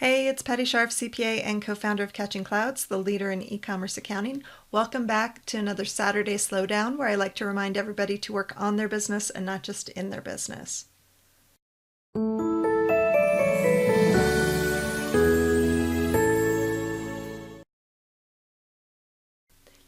Hey, it's Patti Scharf, CPA and co-founder of Catching Clouds, the leader in e-commerce accounting. Welcome back to another Saturday Slowdown, where I like to remind everybody to work on their business and not just in their business.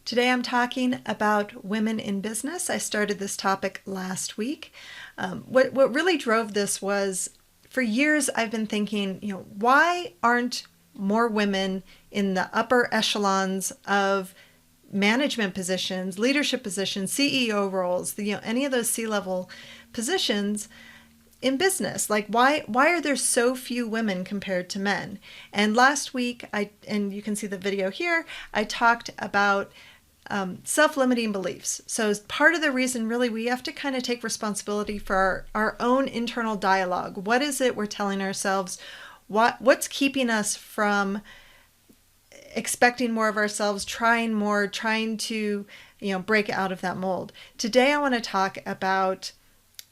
Today I'm talking about women in business. I started this topic last week. What really drove this was, for years I've been thinking, why aren't more women in the upper echelons of management positions, leadership positions, CEO roles, any of those C-level positions in business? Like, why are there so few women compared to men? And last week, and you can see the video here, I talked about self-limiting beliefs. So part of the reason really we have to kind of take responsibility for our own internal dialogue. What is it we're telling ourselves? What's keeping us from expecting more of ourselves, trying more, trying to break out of that mold? Today I want to talk about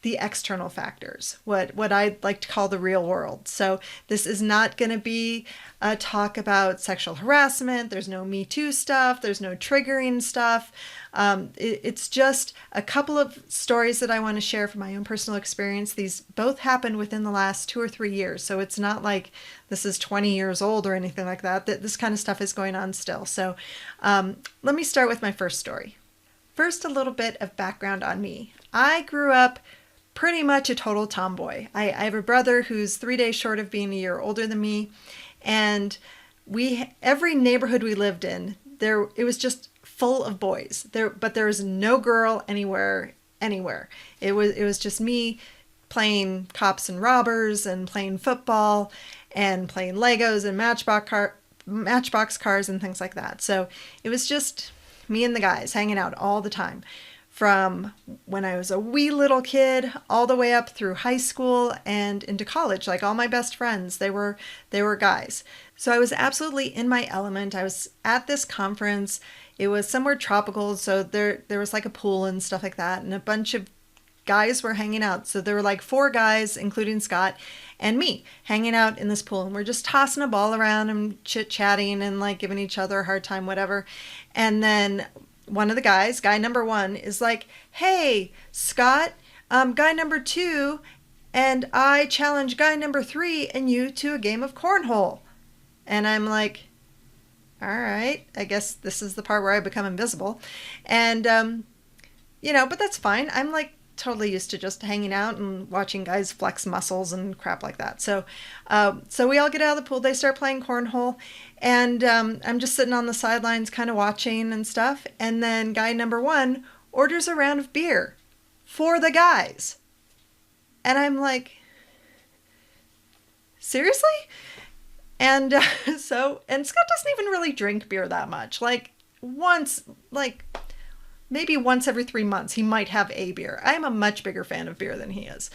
the external factors, what I like to call the real world. So this is not going to be a talk about sexual harassment. There's no Me Too stuff. There's no triggering stuff. It's just a couple of stories that I want to share from my own personal experience. These both happened within the last 2 or 3 years. So it's not like this is 20 years old or anything like that. This kind of stuff is going on still. So let me start with my first story. First, a little bit of background on me. I grew up pretty much a total tomboy. I have a brother who's 3 days short of being a year older than me, and every neighborhood we lived in, it was just full of boys. But there was no girl anywhere. It was just me playing cops and robbers and playing football and playing Legos and Matchbox cars and things like that. So it was just me and the guys hanging out all the time, from when I was a wee little kid all the way up through high school and into college. Like, all my best friends, they were guys. So I was absolutely in my element. I was at this conference. It was somewhere tropical, so there was like a pool and stuff like that, and a bunch of guys were hanging out. So there were like 4 guys, including Scott and me, hanging out in this pool, and we're just tossing a ball around and chit-chatting and like giving each other a hard time, whatever. And then one of the guys, guy number 1, is like, "Hey, Scott, guy number 2, and I challenge guy number 3 and you to a game of cornhole." And I'm like, all right, I guess this is the part where I become invisible. And, but that's fine. I'm like totally used to just hanging out and watching guys flex muscles and crap like that. So we all get out of the pool. They start playing cornhole, and I'm just sitting on the sidelines kind of watching and stuff. And then guy number 1 orders a round of beer for the guys. And I'm like, seriously? And and Scott doesn't even really drink beer that much. Maybe once every 3 months, he might have a beer. I'm a much bigger fan of beer than he is.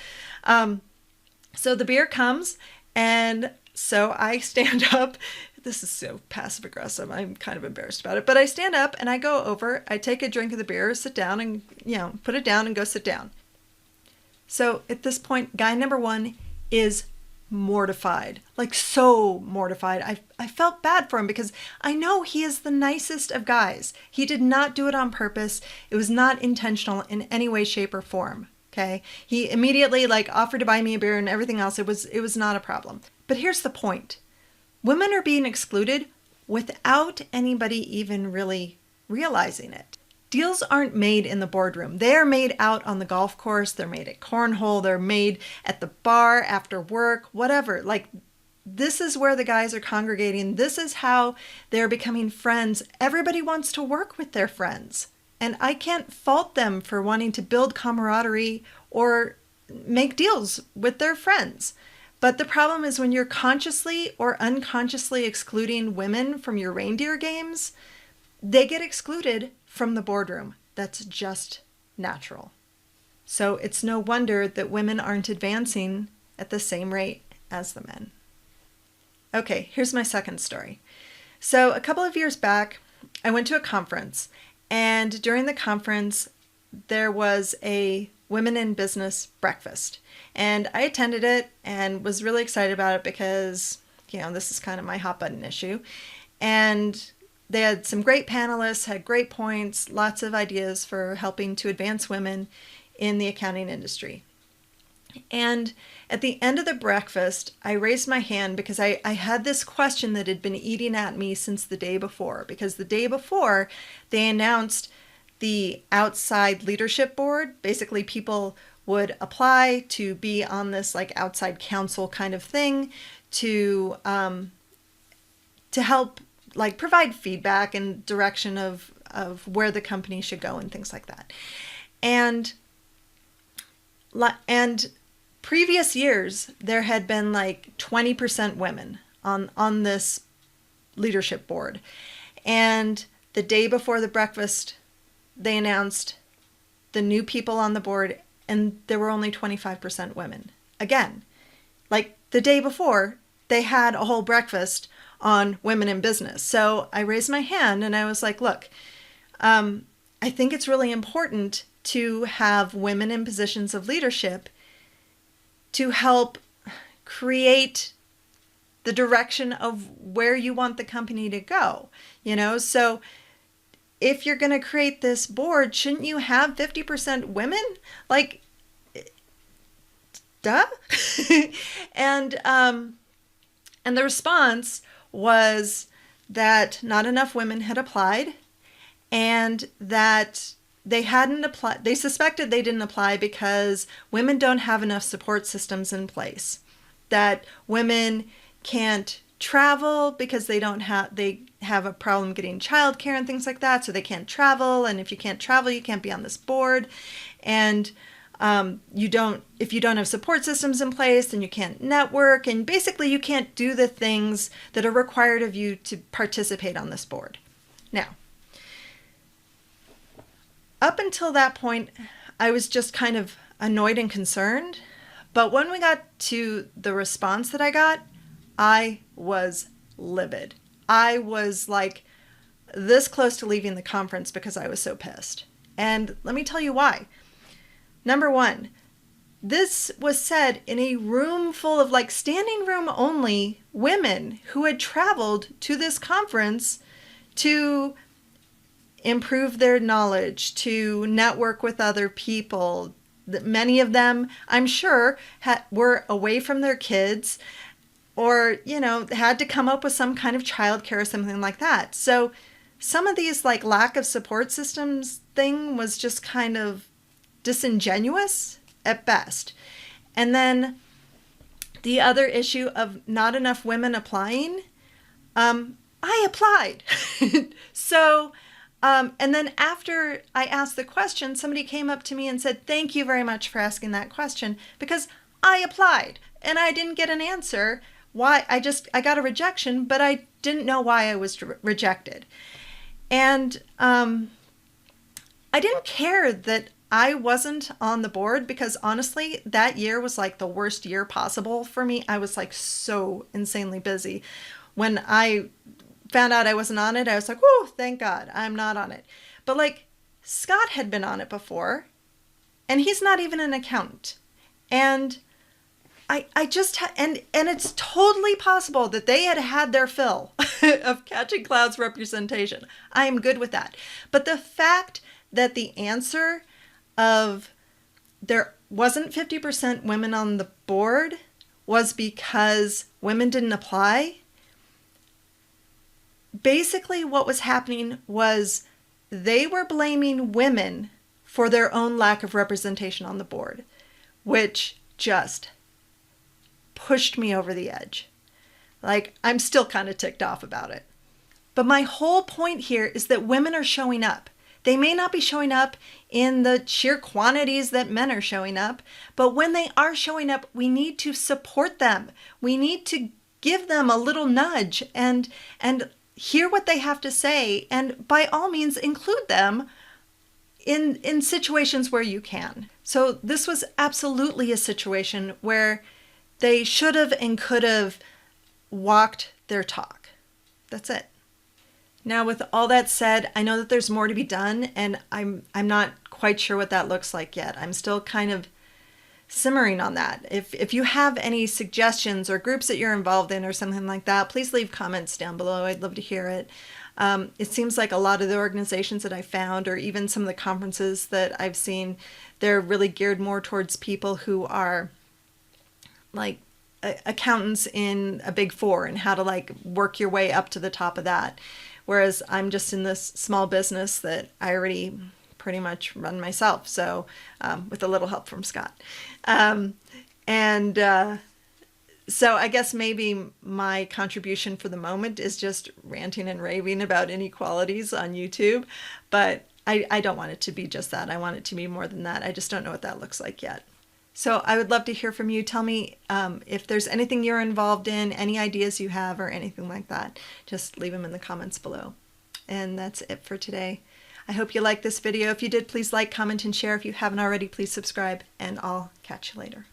So the beer comes, and so I stand up. This is so passive aggressive. I'm kind of embarrassed about it. But I stand up and I go over, I take a drink of the beer, sit down and, put it down and go sit down. So at this point, guy number 1 is mortified, like so mortified. I felt bad for him because I know he is the nicest of guys. He did not do it on purpose. It was not intentional in any way, shape, or form. Okay. He immediately offered to buy me a beer and everything else. It was not a problem. But here's the point. Women are being excluded without anybody even really realizing it. Deals aren't made in the boardroom. They are made out on the golf course. They're made at cornhole. They're made at the bar after work, whatever. This is where the guys are congregating. This is how they're becoming friends. Everybody wants to work with their friends. And I can't fault them for wanting to build camaraderie or make deals with their friends. But the problem is when you're consciously or unconsciously excluding women from your reindeer games, they get excluded from the boardroom. That's just natural. So it's no wonder that women aren't advancing at the same rate as the men. Okay, here's my second story. So a couple of years back, I went to a conference, and during the conference, there was a women in business breakfast. And I attended it and was really excited about it because this is kind of my hot button issue. And they had some great panelists, had great points, lots of ideas for helping to advance women in the accounting industry. And at the end of the breakfast, I raised my hand because I had this question that had been eating at me since the day before. Because the day before, they announced the outside leadership board. Basically, people would apply to be on this like outside council kind of thing to help like provide feedback and direction of where the company should go and things like that. And previous years, there had been like 20% women on this leadership board. And the day before the breakfast, they announced the new people on the board, and there were only 25% women. Again, like the day before, they had a whole breakfast on women in business. So I raised my hand and I was like, look, I think it's really important to have women in positions of leadership to help create the direction of where you want the company to go, So if you're going to create this board, shouldn't you have 50% women? Like, duh. And the response was that not enough women had applied, and that they hadn't applied. They suspected they didn't apply because women don't have enough support systems in place. That women can't travel because they have a problem getting childcare and things like that, so they can't travel. And if you can't travel, you can't be on this board. And if you don't have support systems in place, then you can't network, and basically you can't do the things that are required of you to participate on this board. Now, up until that point, I was just kind of annoyed and concerned. But when we got to the response that I got, I was livid. I was like this close to leaving the conference because I was so pissed. And let me tell you why. Number one, this was said in a room full of like standing room only women who had traveled to this conference to improve their knowledge, to network with other people. Many of them, I'm sure, were away from their kids, or, had to come up with some kind of childcare or something like that. So some of these like lack of support systems thing was just kind of disingenuous at best. And then the other issue of not enough women applying, I applied. So, and then after I asked the question, somebody came up to me and said, thank you very much for asking that question, because I applied and I didn't get an answer. Why? I got a rejection, but I didn't know why I was rejected. And I didn't care that I wasn't on the board, because honestly, that year was like the worst year possible for me. I was like so insanely busy. When I found out I wasn't on it, I was like, whoa, thank God I'm not on it. But like Scott had been on it before, and he's not even an accountant. And I just, and it's totally possible that they had their fill of Catching Clouds representation. I am good with that. But the fact that the answer of there wasn't 50% women on the board was because women didn't apply. Basically, what was happening was they were blaming women for their own lack of representation on the board, which just pushed me over the edge. Like, I'm still kind of ticked off about it. But my whole point here is that women are showing up. They may not be showing up in the sheer quantities that men are showing up, but when they are showing up, we need to support them. We need to give them a little nudge and hear what they have to say, and by all means include them in situations where you can. So this was absolutely a situation where they should have and could have walked their talk. That's it. Now, with all that said, I know that there's more to be done, and I'm not quite sure what that looks like yet. I'm still kind of simmering on that. If you have any suggestions or groups that you're involved in or something like that, please leave comments down below. I'd love to hear it. It seems like a lot of the organizations that I found, or even some of the conferences that I've seen, they're really geared more towards people who are like accountants in a big four and how to like work your way up to the top of that. Whereas I'm just in this small business that I already pretty much run myself. So with a little help from Scott. So I guess maybe my contribution for the moment is just ranting and raving about inequalities on YouTube, but I don't want it to be just that. I want it to be more than that. I just don't know what that looks like yet. So I would love to hear from you. Tell me if there's anything you're involved in, any ideas you have or anything like that. Just leave them in the comments below. And that's it for today. I hope you liked this video. If you did, please like, comment, and share. If you haven't already, please subscribe, and I'll catch you later.